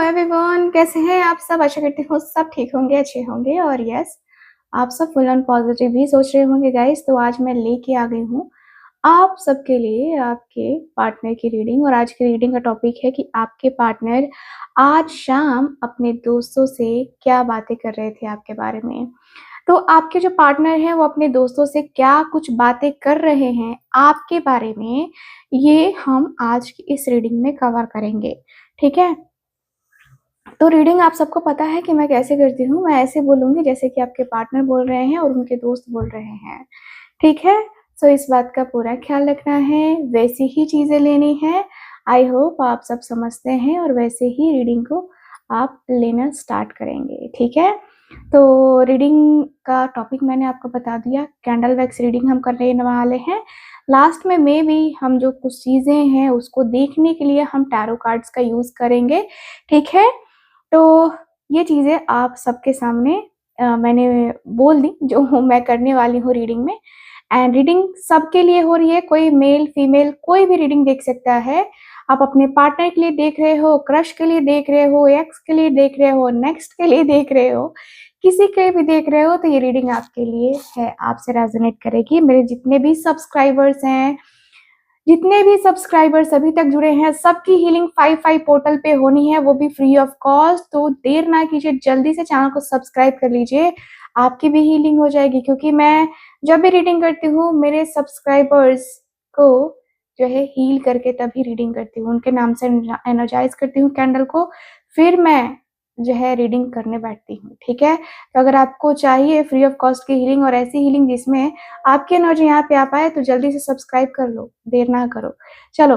Everyone, कैसे हैं आप सब? आशा करती हूँ सब ठीक होंगे, अच्छे होंगे और यस, आप सब फुल ऑन पॉजिटिव ही सोच रहे होंगे गाइस। तो आज मैं लेके आ गई हूँ आप सबके लिए आपके पार्टनर की रीडिंग। और आज की रीडिंग का टॉपिक है कि आपके पार्टनर आज शाम अपने दोस्तों से क्या बातें कर रहे थे आपके बारे में। तो आपके जो पार्टनर हैं वो अपने दोस्तों से क्या कुछ बातें कर रहे हैं आपके बारे में, ये हम आज की इस रीडिंग में कवर करेंगे। ठीक है, तो रीडिंग आप सबको पता है कि मैं कैसे करती हूँ। मैं ऐसे बोलूँगी जैसे कि आपके पार्टनर बोल रहे हैं और उनके दोस्त बोल रहे हैं, ठीक है? सो इस बात का पूरा ख़्याल रखना है, वैसी ही चीज़ें लेनी है। आई होप आप सब समझते हैं और वैसे ही रीडिंग को आप लेना स्टार्ट करेंगे, ठीक है? तो रीडिंग का टॉपिक मैंने आपको बता दिया, कैंडल वैक्स रीडिंग हम करने वाले हैं। लास्ट में मेबी हम जो कुछ चीज़ें हैं उसको देखने के लिए हम टैरो कार्ड्स का यूज़ करेंगे, ठीक है? तो ये चीज़ें आप सबके सामने मैंने बोल दी जो मैं करने वाली हूँ रीडिंग में। एंड रीडिंग सबके लिए हो रही है, कोई मेल फीमेल कोई भी रीडिंग देख सकता है। आप अपने पार्टनर के लिए देख रहे हो, क्रश के लिए देख रहे हो, एक्स के लिए देख रहे हो, नेक्स्ट के लिए देख रहे हो, किसी के भी देख रहे हो, तो ये रीडिंग आपके लिए है, आपसे रेजोनेट करेगी। मेरे जितने भी सब्सक्राइबर्स हैं, जितने भी सब्सक्राइबर्स अभी तक जुड़े हैं, सबकी हीलिंग 5/5 पोर्टल पे होनी है, वो भी फ्री ऑफ कॉस्ट। तो देर ना कीजिए, जल्दी से चैनल को सब्सक्राइब कर लीजिए, आपकी भी हीलिंग हो जाएगी। क्योंकि मैं जब भी रीडिंग करती हूँ मेरे सब्सक्राइबर्स को जो है हील करके तभी रीडिंग करती हूँ, उनके नाम से एनर्जाइज करती हूँ कैंडल को, फिर मैं जो है रीडिंग करने बैठती हूँ, ठीक है? तो अगर आपको चाहिए फ्री ऑफ कॉस्ट की हीलिंग और ऐसी हीलिंग जिसमें आपकी एनर्जी यहाँ पे आ पाए, तो जल्दी से सब्सक्राइब कर लो, देर ना करो। चलो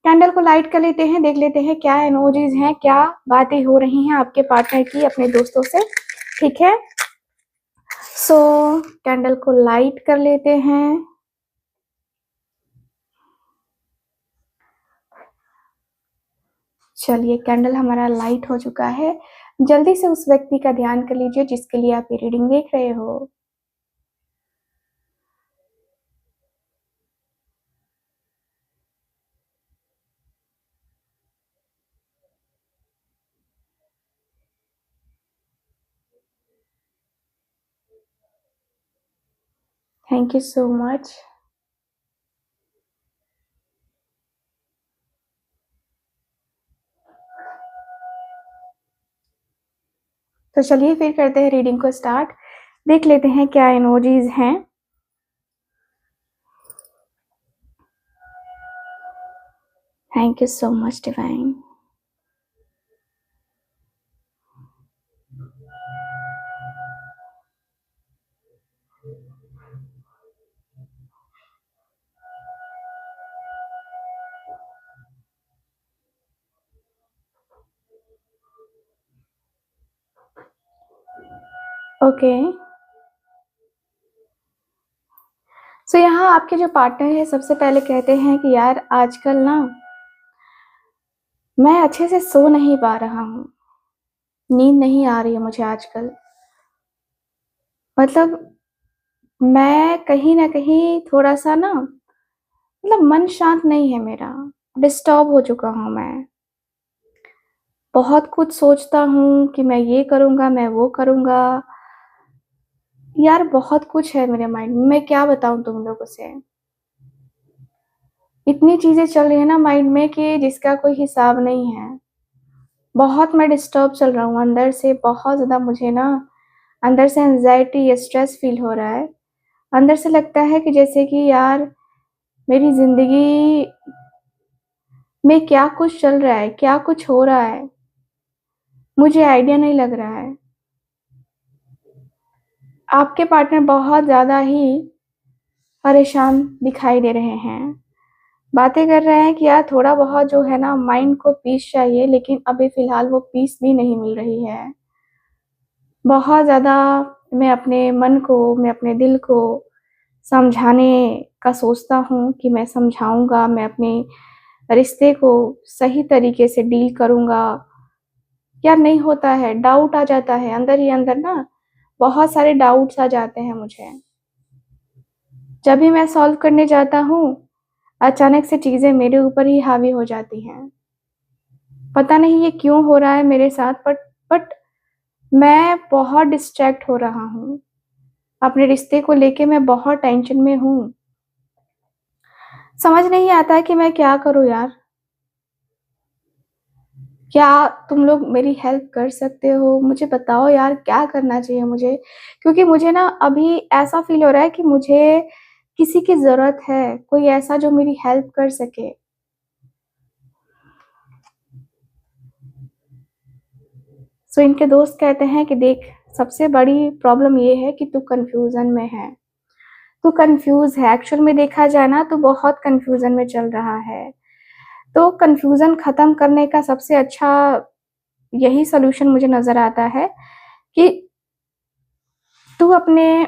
कैंडल को लाइट कर लेते हैं, देख लेते हैं क्या एनर्जीज हैं, क्या बातें हो रही हैं आपके पार्टनर की अपने दोस्तों से, ठीक है? सो कैंडल को लाइट कर लेते हैं। चलिए कैंडल हमारा लाइट हो चुका है। जल्दी से उस व्यक्ति का ध्यान कर लीजिए जिसके लिए आप ये रीडिंग देख रहे हो। Thank you so much. तो चलिए फिर करते हैं रीडिंग को स्टार्ट, देख लेते हैं क्या एनर्जीज हैं। Thank you so much Divine. Okay, so यहाँ आपके जो पार्टनर है सबसे पहले कहते हैं कि यार आजकल ना मैं अच्छे से सो नहीं पा रहा हूँ, नींद नहीं आ रही है मुझे आजकल। मतलब मैं कहीं न कहीं थोड़ा-सा ना मतलब मन शांत नहीं है मेरा, डिस्टर्ब हो चुका हूँ मैं। बहुत कुछ सोचता हूँ कि मैं ये करूँगा, मैं वो करूँगा। यार बहुत कुछ है मेरे माइंड में, मैं क्या बताऊँ तुम लोगों से। इतनी चीज़ें चल रही है ना माइंड में कि जिसका कोई हिसाब नहीं है। बहुत मैं डिस्टर्ब चल रहा हूँ अंदर से, बहुत ज़्यादा मुझे ना अंदर से एंग्ज़ायटी या स्ट्रेस फ़ील हो रहा है। अंदर से लगता है कि जैसे कि यार मेरी ज़िंदगी में क्या कुछ चल रहा है, क्या कुछ हो रहा है, मुझे आइडिया नहीं लग रहा है। आपके पार्टनर बहुत ज़्यादा ही परेशान दिखाई दे रहे हैं। बातें कर रहे हैं कि यार थोड़ा बहुत जो है ना माइंड को पीस चाहिए, लेकिन अभी फ़िलहाल वो पीस भी नहीं मिल रही है। बहुत ज़्यादा मैं अपने मन को, मैं अपने दिल को समझाने का सोचता हूँ कि मैं समझाऊँगा, मैं अपने रिश्ते को सही तरीके से डील करूँगा। यार नहीं होता है, डाउट आ जाता है अंदर ही अंदर ना, बहुत सारे डाउट्स आ जाते हैं मुझे। जब भी मैं सॉल्व करने जाता हूँ, अचानक से चीज़ें मेरे ऊपर ही हावी हो जाती हैं। पता नहीं ये क्यों हो रहा है मेरे साथ, बट मैं बहुत डिस्ट्रैक्ट हो रहा हूँ। अपने रिश्ते को लेके मैं बहुत टेंशन में हूँ। समझ नहीं आता है कि मैं क्या करूँ यार? क्या तुम लोग मेरी हेल्प कर सकते हो? मुझे बताओ यार क्या करना चाहिए मुझे? क्योंकि मुझे ना अभी ऐसा फ़ील हो रहा है कि मुझे किसी की ज़रूरत है, कोई ऐसा जो मेरी हेल्प कर सके। सो इनके दोस्त कहते हैं कि देख, सबसे बड़ी प्रॉब्लम ये है कि तू कन्फ्यूज़न में है। तू कन्फ्यूज़ है, एक्चुअल में देखा जाए ना तो बहुत कन्फ्यूज़न में चल रहा है। तो कन्फ्यूज़न ख़त्म करने का सबसे अच्छा यही सॉल्यूशन मुझे नज़र आता है कि तू अपने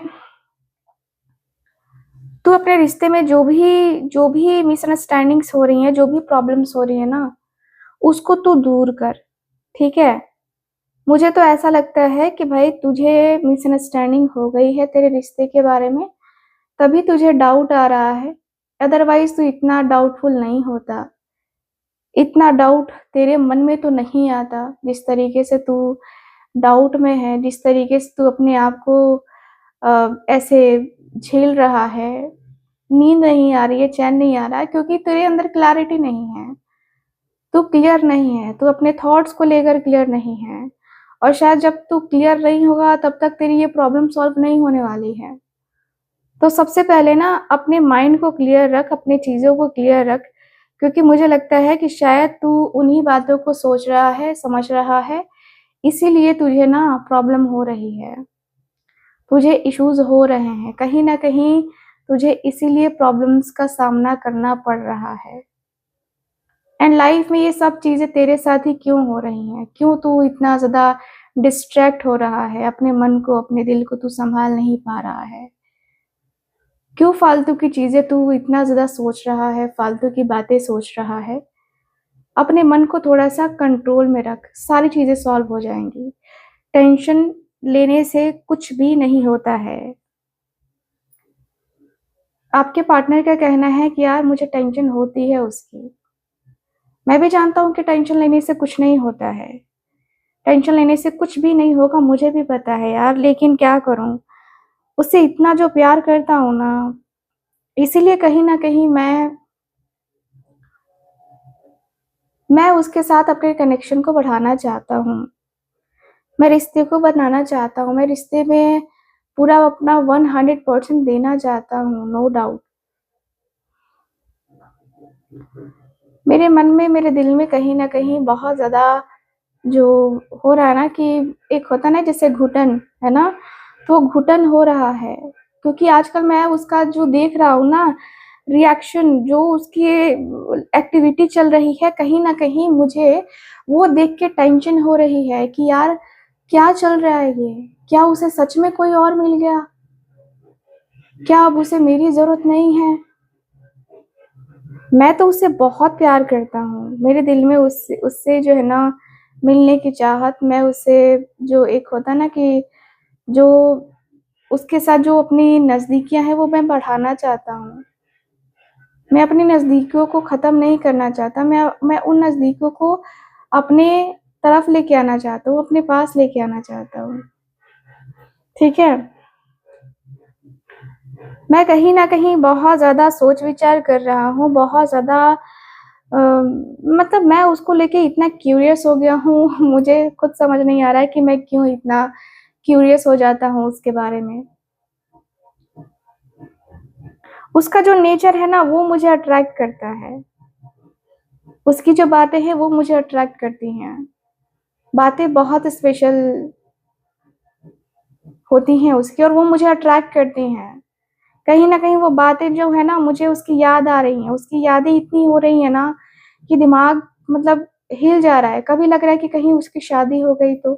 तू अपने रिश्ते में जो भी मिसअंडरस्टैंडिंग्स हो रही हैं, जो भी प्रॉब्लम्स हो रही हैं ना, उसको तू दूर कर, ठीक है? मुझे तो ऐसा लगता है कि भाई तुझे मिसअंडरस्टैंडिंग हो गई है तेरे रिश्ते के बारे में, तभी तुझे डाउट आ रहा है, अदरवाइज़ तू इतना डाउटफुल नहीं होता। इतना डाउट तेरे मन में तो नहीं आता, जिस तरीके से तू डाउट में है, जिस तरीके से तू अपने आप को ऐसे झेल रहा है, नींद नहीं आ रही है, चैन नहीं आ रहा है क्योंकि तेरे अंदर क्लैरिटी नहीं है। तू क्लियर नहीं है, तू अपने थॉट्स को लेकर क्लियर नहीं है और शायद जब तू क्लियर नहीं होगा तब तक तेरी ये प्रॉब्लम सॉल्व नहीं होने वाली है। तो सबसे पहले ना अपने माइंड को क्लियर रख, अपनी चीज़ों को क्लियर रख, क्योंकि मुझे लगता है कि शायद तू उन्हीं बातों को सोच रहा है, समझ रहा है, इसीलिए तुझे ना प्रॉब्लम हो रही है। तुझे इश्यूज़ हो रहे हैं, कहीं न कहीं तुझे इसीलिए प्रॉब्लम्स का सामना करना पड़ रहा है। एंड लाइफ में ये सब चीज़ें तेरे साथ ही क्यों हो रही हैं? क्यों तू इतना ज़्यादा डिस्ट्रैक्ट हो रहा है? अपने मन को, अपने दिल को तू सँभाल नहीं पा रहा है? क्यों फालतू की चीज़ें तू इतना ज़्यादा सोच रहा है, फालतू की बातें सोच रहा है? अपने मन को थोड़ा-सा कंट्रोल में रख, सारी चीज़ें सॉल्व हो जाएँगी। टेंशन लेने से कुछ भी नहीं होता है। आपके पार्टनर का कहना है कि यार मुझे टेंशन होती है उसकी। मैं भी जानता हूँ कि टेंशन लेने से कुछ नहीं होता है। टेंशन लेने से कुछ भी नहीं होगा, मुझे भी पता है यार, लेकिन क्या करूँ? उससे इतना जो प्यार करता हूँ ना, इसीलिए कहीं न कहीं मैं उसके साथ अपने कनेक्शन को बढ़ाना चाहता हूँ। मैं रिश्ते को बनाना चाहता हूँ, मैं रिश्ते में पूरा अपना 100% देना चाहता हूँ, नो डाउट। मेरे मन में, मेरे दिल में कहीं न कहीं बहुत ज़्यादा जो हो रहा है ना कि एक होता है ना जैसे घुटन, है ना? तो घुटन हो रहा है, क्योंकि आजकल मैं उसका जो देख रहा हूँ ना रिएक्शन, जो उसकी एक्टिविटी चल रही है, कहीं न कहीं मुझे वो देख के टेंशन हो रही है कि यार क्या चल रहा है ये? क्या उसे सच में कोई और मिल गया? क्या अब उसे मेरी ज़रूरत नहीं है? मैं तो उससे बहुत प्यार करता हूँ। मेरे दिल में उससे उससे जो है ना मिलने की चाहत, मैं उससे जो एक होता है ना कि जो उसके साथ जो अपनी नज़दीकियाँ हैं वो मैं बढ़ाना चाहता हूँ। मैं अपनी नज़दीकियों को ख़त्म नहीं करना चाहता, मैं उन नज़दीकियों को अपने तरफ लेके आना चाहता हूँ, अपने पास लेके आना चाहता हूँ। ठीक है? मैं कहीं न कहीं बहुत ज़्यादा सोच-विचार कर रहा हूँ, बहुत ज़्यादा मतलब मैं उसको लेके इतना क्यूरियस हो गया हूँ, मुझे खुद समझ नहीं आ रहा है कि मैं क्यों इतना क्यूरियस हो जाता हूँ उसके बारे में। उसका जो नेचर है ना वो मुझे अट्रैक्ट करता है। उसकी जो बातें हैं वो मुझे अट्रैक्ट करती हैं। बातें बहुत स्पेशल होती हैं उसकी और वो मुझे अट्रैक्ट करती हैं। कहीं न कहीं वो बातें जो है ना मुझे उसकी याद आ रही हैं, उसकी यादें इतनी हो रही हैं ना कि दिमाग मतलब हिल जा रहा है। कभी लग रहा है कि कहीं उसकी शादी हो गई तो,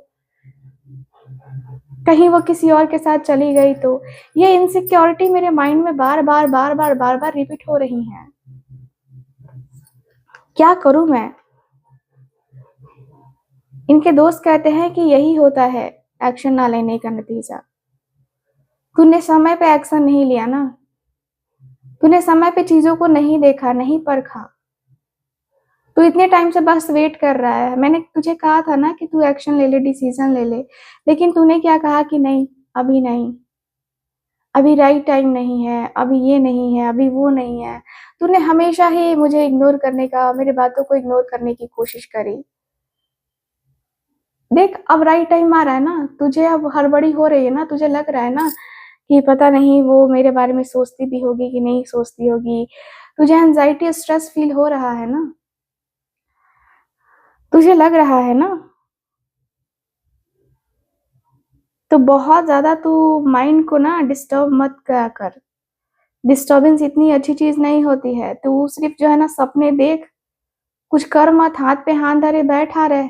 कहीं वो किसी और के साथ चली गई तो। ये इनसिक्योरिटी मेरे माइंड में बार-बार, बार-बार, बार-बार रिपीट हो रही हैं। क्या करूँ मैं? इनके दोस्त कहते हैं कि यही होता है एक्शन ना लेने का नतीजा। तूने समय पे एक्शन नहीं लिया ना, तूने समय पे चीज़ों को नहीं देखा, नहीं परखा, तू इतने टाइम से बस वेट कर रहा है। मैंने तुझे कहा था ना कि तू एक्शन ले ले, डिसीजन ले ले, लेकिन तूने क्या कहा कि नहीं, अभी नहीं, अभी राइट टाइम नहीं है, अभी ये नहीं है, अभी वो नहीं है। तूने हमेशा ही मुझे इग्नोर करने का, मेरी बातों को इग्नोर करने की कोशिश करी। देख अब राइट टाइम आ रहा है ना, तुझे अब हड़बड़ी हो रही है ना, तुझे लग रहा है ना कि पता नहीं वो मेरे बारे में सोचती भी होगी कि नहीं सोचती होगी। तुझे एंजाइटी स्ट्रेस फील हो रहा है ना, तुझे लग रहा है ना। तो बहुत ज्यादा तू माइंड को ना डिस्टर्ब मत करा कर। डिस्टर्बेंस इतनी अच्छी चीज नहीं होती है। तू सिर्फ जो है ना सपने देख, कुछ कर मत, हाथ पे हाथ धरे बैठा रहे।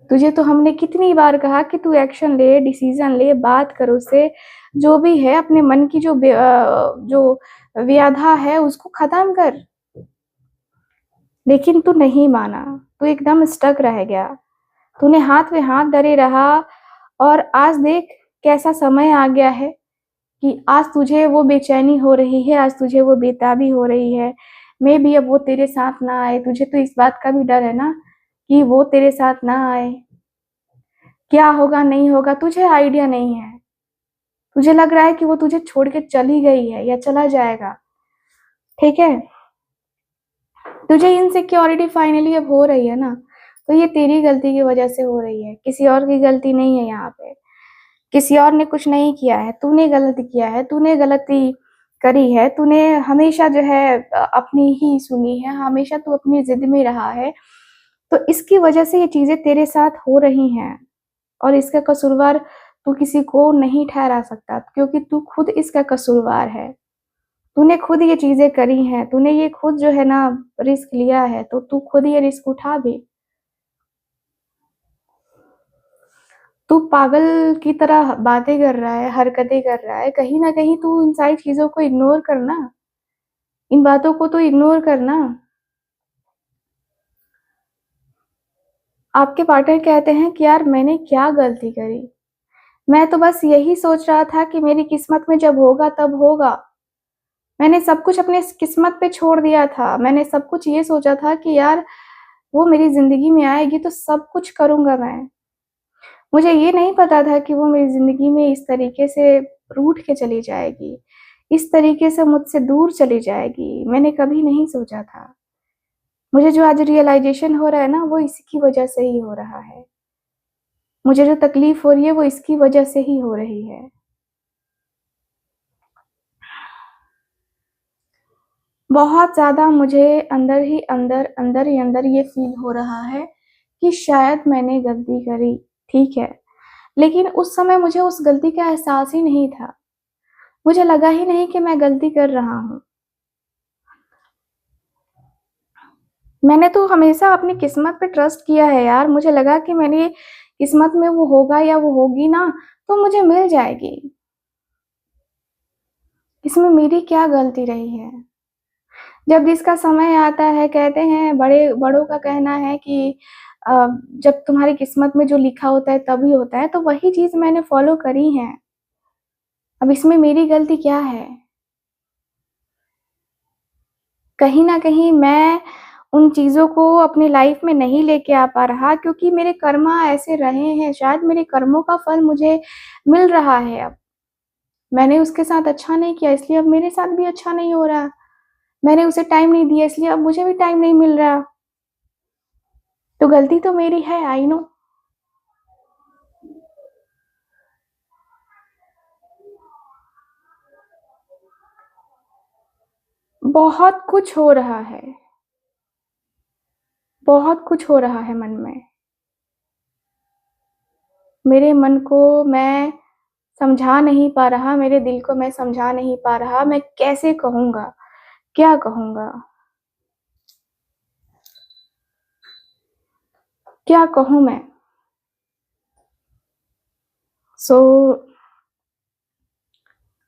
तुझे तो हमने कितनी बार कहा कि तू एक्शन ले, डिसीजन ले, बात कर उससे, जो भी है अपने मन की जो व्याधा है उसको खत्म कर। लेकिन तू नहीं माना, तू एकदम स्टक रह गया। तूने हाथ में हाथ धरे रहा, और आज देख कैसा समय आ गया है कि आज तुझे वो बेचैनी हो रही है, आज तुझे वो बेताबी हो रही है। मैं भी अब वो तेरे साथ ना आए। तुझे तो इस बात का भी डर है ना कि वो तेरे साथ ना आए, क्या होगा नहीं होगा तुझे आइडिया नहीं है। तुझे लग रहा है कि वो तुझे छोड़ के चली गई है या चला जाएगा, ठीक है। तुझे इनसिक्योरिटी फाइनली अब हो रही है ना, तो ये तेरी गलती की वजह से हो रही है, किसी और की गलती नहीं है यहाँ पे। किसी और ने कुछ नहीं किया है, तूने गलती किया है, तूने गलती करी है। तूने हमेशा जो है अपनी ही सुनी है, हमेशा तू अपनी जिद में रहा है। तो इसकी वजह से ये चीजें तेरे साथ हो रही हैं, और इसका कसूरवार तू किसी को नहीं ठहरा सकता, क्योंकि तू खुद इसका कसूरवार है। तूने खुद ये चीजें करी हैं, तूने ये खुद जो है ना रिस्क लिया है, तो तू खुद ये रिस्क उठा भी। तू पागल की तरह बातें कर रहा है, हरकतें कर रहा है, कहीं ना कहीं तू इन सारी चीजों को इग्नोर करना, इन बातों को तो इग्नोर करना। आपके पार्टनर कहते हैं कि यार मैंने क्या गलती करी, मैं तो बस यही सोच रहा था कि मेरी किस्मत में जब होगा तब होगा। मैंने सब कुछ अपने किस्मत पे छोड़ दिया था। मैंने सब कुछ ये सोचा था कि यार वो मेरी जिंदगी में आएगी तो सब कुछ करूंगा मैं। मुझे ये नहीं पता था कि वो मेरी जिंदगी में इस तरीके से रूठ के चली जाएगी, इस तरीके से मुझसे दूर चली जाएगी। मैंने कभी नहीं सोचा था। मुझे जो आज रियलाइजेशन हो रहा है ना, वो इसी की वजह से ही हो रहा है। मुझे जो तकलीफ हो रही है वो इसकी वजह से ही हो रही है। बहुत ज़्यादा मुझे अंदर ही अंदर ये फील हो रहा है कि शायद मैंने गलती करी, ठीक है। लेकिन उस समय मुझे उस गलती का एहसास ही नहीं था। मुझे लगा ही नहीं कि मैं गलती कर रहा हूँ। मैंने तो हमेशा अपनी किस्मत पे ट्रस्ट किया है यार। मुझे लगा कि मेरी किस्मत में वो होगा या वो होगी ना, तो मुझे मिल जाएगी। इसमें मेरी क्या गलती रही है। जब जिसका समय आता है, कहते हैं बड़ों का कहना है कि जब तुम्हारी किस्मत में जो लिखा होता है तभी होता है, तो वही चीज मैंने फॉलो करी है। अब इसमें मेरी गलती क्या है। कहीं ना कहीं मैं उन चीजों को अपनी लाइफ में नहीं लेके आ पा रहा, क्योंकि मेरे कर्मा ऐसे रहे हैं। शायद मेरे कर्मों का फल मुझे मिल रहा है अब। मैंने उसके साथ अच्छा नहीं किया, इसलिए अब मेरे साथ भी अच्छा नहीं हो रहा। मैंने उसे टाइम नहीं दिया, इसलिए अब मुझे भी टाइम नहीं मिल रहा। तो गलती तो मेरी है, आई नो। बहुत कुछ हो रहा है, बहुत कुछ हो रहा है मन में। मेरे मन को मैं समझा नहीं पा रहा, मेरे दिल को मैं समझा नहीं पा रहा। मैं कैसे कहूँगा, क्या कहूँगा, क्या कहूँ मैं। सो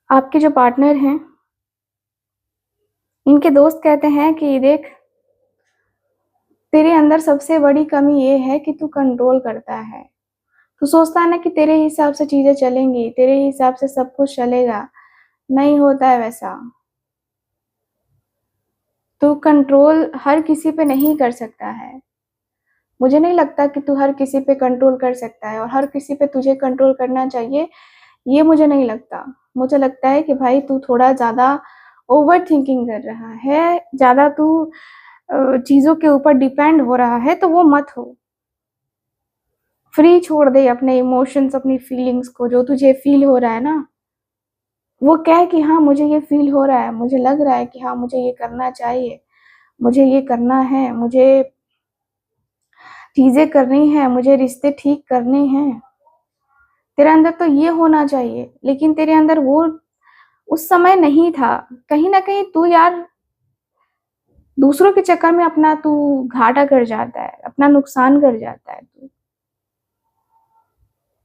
आपके जो पार्टनर हैं, इनके दोस्त कहते हैं कि देख, तेरे अंदर सबसे बड़ी कमी ये है कि तू कंट्रोल करता है। तू सोचता है ना कि तेरे हिसाब से चीजें चलेंगी, तेरे हिसाब से सब कुछ चलेगा। नहीं होता है वैसा। तू कंट्रोल हर किसी पे नहीं कर सकता है। मुझे नहीं लगता कि तू हर किसी पे कंट्रोल कर सकता है और हर किसी पे तुझे कंट्रोल करना चाहिए, ये मुझे नहीं लगता। मुझे लगता है कि भाई तू थोड़ा ज़्यादा ओवरथिंकिंग कर रहा है, ज़्यादा तू चीज़ों के ऊपर डिपेंड हो रहा है, तो वो मत हो। फ्री छोड़ दे अपने इमोशंस, अपनी फीलिंग्स को, जो तुझे फ़ील हो रहा है ना, वो कह कि हाँ, मुझे ये फ़ील हो रहा है, मुझे लग रहा है कि हाँ, मुझे ये करना चाहिए, मुझे ये करना है, मुझे चीज़ें करनी हैं, मुझे रिश्ते ठीक करने हैं। तेरे अंदर तो ये होना चाहिए, लेकिन तेरे अंदर वो उस समय नहीं था। कहीं न कहीं तू यार दूसरों के चक्कर में अपना तू घाटा कर जाता है, अपना नुकसान कर जाता है तू।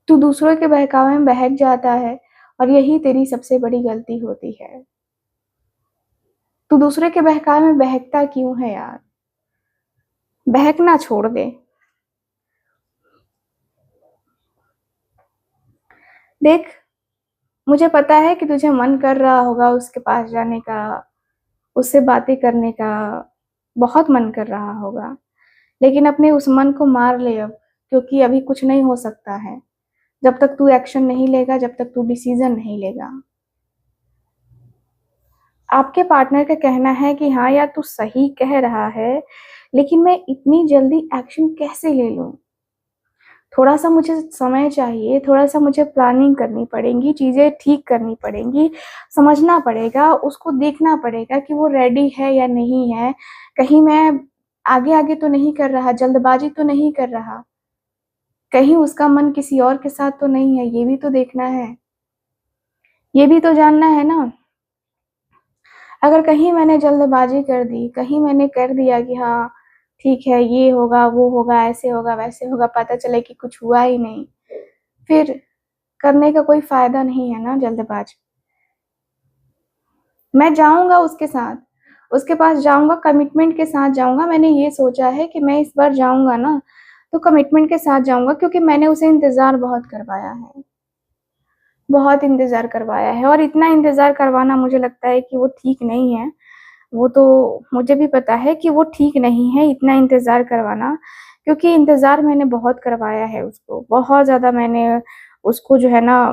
तू दूसरों के बहकावे में बहक जाता है और यही तेरी सबसे बड़ी गलती होती है। तू दूसरे के बहकावे में बहकता क्यों है यार? बहकना छोड़ दे। देख, मुझे पता है कि तुझे मन कर रहा होगा उसके पास जाने का, उससे बातें करने का, बहुत मन कर रहा होगा। लेकिन अपने उस मन को मार ले अब, क्योंकि अभी कुछ नहीं हो सकता है। जब तक तू एक्शन नहीं लेगा, जब तक तू डिसीजन नहीं लेगा। आपके पार्टनर का कहना है कि हाँ यार, तू सही कह रहा है, लेकिन मैं इतनी जल्दी एक्शन कैसे ले लूँ? थोड़ा-सा मुझे समय चाहिए, थोड़ा-सा मुझे प्लानिंग करनी पड़ेगी, चीज़ें ठीक करनी पड़ेंगी, समझना पड़ेगा, उसको देखना पड़ेगा कि वो रेडी है या नहीं है। कहीं मैं आगे-आगे तो नहीं कर रहा, जल्दबाज़ी तो नहीं कर रहा। कहीं उसका मन किसी और के साथ तो नहीं है, ये भी तो देखना है। ये भी तो जानना है ना। अगर कहीं मैंने जल्दबाज़ी कर दी, कहीं मैंने कर दिया कि हाँ, ठीक है, ये होगा, वो होगा, ऐसे होगा, वैसे होगा, पता चले कि कुछ हुआ ही नहीं, फिर करने का कोई फ़ायदा नहीं है ना जल्दबाज़ी। मैं जाऊँगा उसके साथ, उसके पास जाऊँगा, कमिटमेंट के साथ जाऊँगा। मैंने ये सोचा है कि मैं इस बार जाऊँगा ना, तो कमिटमेंट के साथ जाऊँगा, क्योंकि मैंने उसे इंतज़ार बहुत करवाया है। बहुत इंतज़ार करवाया है और इतना इंतज़ार करवाना मुझे लगता है कि वो ठीक नहीं है। वो तो मुझे भी पता है कि वो ठीक नहीं है इतना इंतज़ार करवाना, क्योंकि इंतज़ार मैंने बहुत करवाया है उसको। बहुत ज़्यादा मैंने उसको जो है ना,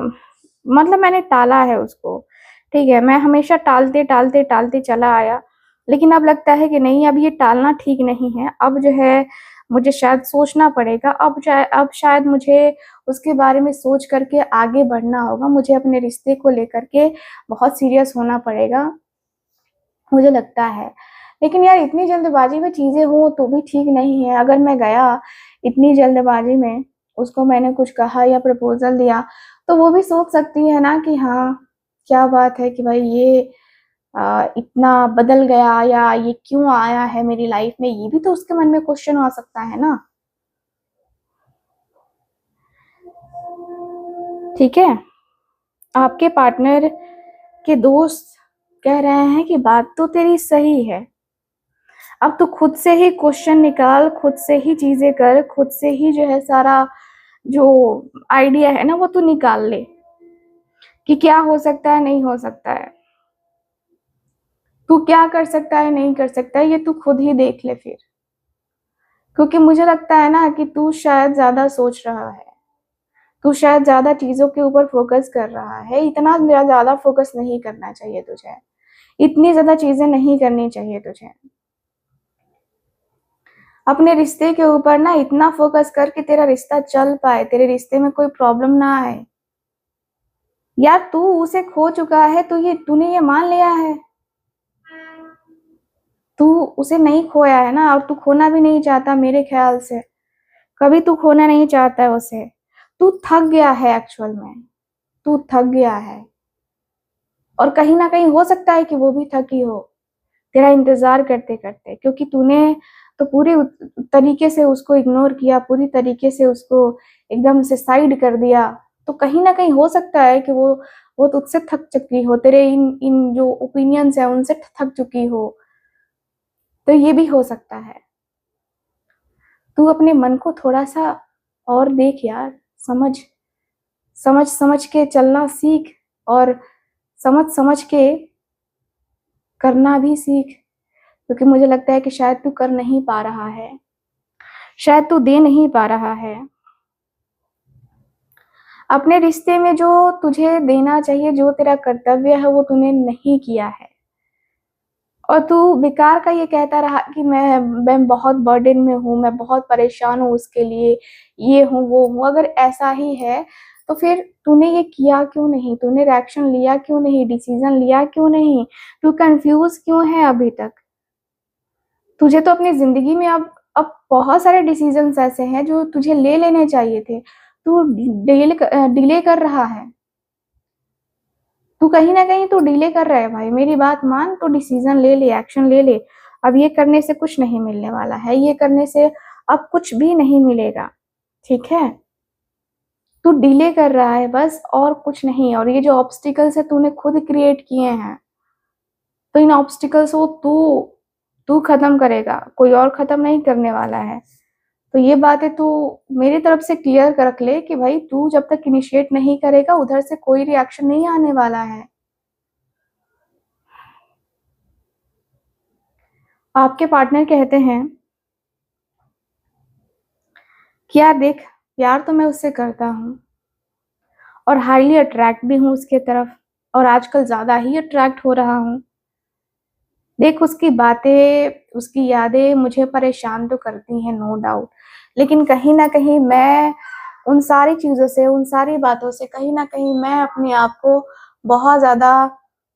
मतलब मैंने टाला है उसको, ठीक है? मैं हमेशा टालते, टालते, टालते चला आया, लेकिन अब लगता है कि नहीं, अब ये टालना ठीक नहीं है। अब जो है मुझे शायद सोचना पड़ेगा, अब शायद मुझे उसके बारे में सोच कर के आगे बढ़ना होगा। मुझे अपने रिश्ते को लेकर के बहुत सीरियस होना पड़ेगा, मुझे लगता है। लेकिन यार इतनी जल्दबाज़ी में चीज़ें हों तो भी ठीक नहीं है। अगर मैं गया इतनी जल्दबाज़ी में, उसको मैंने कुछ कहा या प्रपोज़ल दिया, तो वो भी सोच सकती है ना कि हाँ, क्या बात है कि भाई ये इतना बदल गया या ये क्यों आया है मेरी लाइफ़ में, ये भी तो उसके मन में क्वेश्चन आ सकता है ना। ठीक है? आपके पार्टनर के दोस्त कह रहे हैं कि बात तो तेरी सही है। अब तू खुद से ही क्वेश्चन निकाल, खुद से ही चीज़ें कर, खुद से ही जो है सारा जो आइडिया है ना वो तू निकाल ले कि क्या हो सकता है, नहीं हो सकता है। तू क्या कर सकता है, नहीं कर सकता है, ये तू खुद ही देख ले फिर। क्योंकि मुझे लगता है ना कि तू शायद ज़्यादा सोच रहा है। तू शायद ज़्यादा चीज़ों के ऊपर फ़ोकस कर रहा है। इतना ज़्यादा फ़ोकस नहीं करना चाहिए तुझे। इतनी ज़्यादा चीज़ें नहीं करनी चाहिए तुझे। अपने रिश्ते के ऊपर ना इतना फ़ोकस कर कि तेरा रिश्ता चल पाए, तेरे रिश्ते में कोई प्रॉब्लम ना आए। यार तू उसे खो चुका है, तूने ये मान लिया है। तू उसे नहीं खोया है ना, और तू खोना भी नहीं चाहता मेरे ख़्याल से। कभी तू खोना नहीं चाहता है उसे। तू थक गया है एक्चुअल में, तू थक गया है। और कहीं न कहीं हो सकता है कि वो भी थकी हो, तेरा इंतज़ार करते-करते, क्योंकि तूने तो पूरे तरीके से उसको इग्नोर किया, पूरी तरीके से उसको एकदम से साइड कर दिया। तो कहीं न कहीं हो सकता है कि वो तुझसे थक चुकी हो, तेरे इन इन जो ओपिनियंस हैं उनसे थक चुकी हो। तो ये भी हो सकता है। तू अपने मन को थोड़ा-सा और देख यार, समझ। समझ-समझ के चलना सीख और समझ-समझ के करना भी सीख। क्योंकि मुझे लगता है कि शायद तू कर नहीं पा रहा है, शायद तू दे नहीं पा रहा है। अपने रिश्ते में जो तुझे देना चाहिए, जो तेरा कर्तव्य है, वो तूने नहीं किया है। और तू बेकार का ये कहता रहा कि मैं बहुत बर्डन में हूँ, मैं बहुत परेशान हूँ उसके लिए, ये हूँ वो हूँ। अगर ऐसा ही है तो फिर तूने ये किया क्यों नहीं, तूने रिएक्शन लिया क्यों नहीं, डिसीजन लिया क्यों नहीं, तू कंफ्यूज क्यों है अभी तक? तुझे तो अपनी जिंदगी में अब बहुत सारे डिसीजंस ऐसे हैं जो तुझे ले लेने चाहिए थे, तू डिले कर रहा है। तू कहीं ना कहीं तू डिले कर रहा है भाई, मेरी बात मान, तू डिसीजन ले ले, एक्शन ले ले। अब ये करने से कुछ नहीं मिलने वाला है, ये करने से अब कुछ भी नहीं मिलेगा, ठीक है? तू डिले कर रहा है बस, और कुछ नहीं। और ये जो ऑब्स्टिकल्स है तूने खुद क्रिएट किए हैं, तो इन ऑब्स्टिकल्स को तू तू खत्म करेगा, कोई और खत्म नहीं करने वाला है। तो ये बातें तू मेरी तरफ से क्लियर कर रख ले कि भाई तू जब तक इनिशिएट नहीं करेगा उधर से कोई रिएक्शन नहीं आने वाला है। आपके पार्टनर कहते हैं कि यार देख, प्यार तो मैं उससे करता हूँ और हाईली अट्रैक्ट भी हूँ उसके तरफ, और आजकल ज्यादा ही अट्रैक्ट हो रहा हूँ। देख, उसकी बातें, उसकी यादें मुझे परेशान तो करती हैं, नो डाउट, लेकिन कहीं ना कहीं मैं उन सारी चीजों से, उन सारी बातों से कहीं ना कहीं मैं अपने आप को बहुत ज्यादा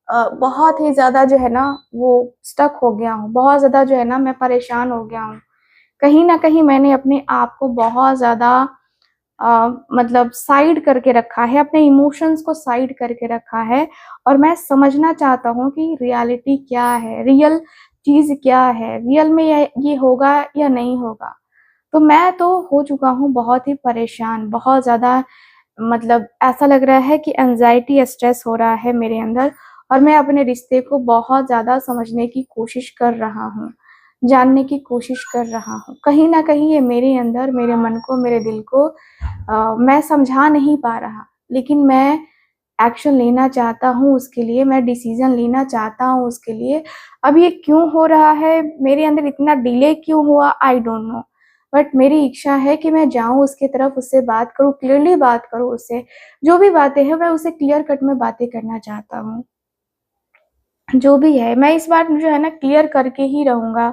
बहुत ही ज्यादा जो है ना वो स्टक हो गया हूँ, बहुत ज्यादा जो है ना मैं परेशान हो गया हूँ। कहीं ना कहीं मैंने अपने आप को बहुत ज्यादा मतलब साइड करके रखा है, अपने इमोशंस को साइड करके रखा है। और मैं समझना चाहता हूँ कि रियलिटी क्या है, रियल चीज क्या है, रियल में ये होगा या नहीं होगा। तो मैं तो हो चुका हूँ बहुत ही परेशान, बहुत ज्यादा, मतलब ऐसा लग रहा है कि एंजाइटी, स्ट्रेस हो रहा है मेरे अंदर। और मैं अपने रिश्ते को बहुत ज्यादा समझने की कोशिश कर रहा हूँ, जानने की कोशिश कर रहा हूँ। कहीं ना कहीं ये मेरे अंदर, मेरे मन को, मेरे दिल को मैं समझा नहीं पा रहा, लेकिन मैं एक्शन लेना चाहता हूँ उसके लिए, मैं डिसीजन लेना चाहता हूँ उसके लिए। अब ये क्यों हो रहा है मेरे अंदर, इतना डिले क्यों हुआ, आई डोंट नो। बट मेरी इच्छा है कि मैं जाऊं उसके तरफ, उससे बात करूं, क्लियरली बात करूं उससे। जो भी बातें हैं मैं उसे क्लियर कट में बातें करना चाहता हूँ। जो भी है मैं इस बार जो है ना क्लियर करके ही रहूंगा।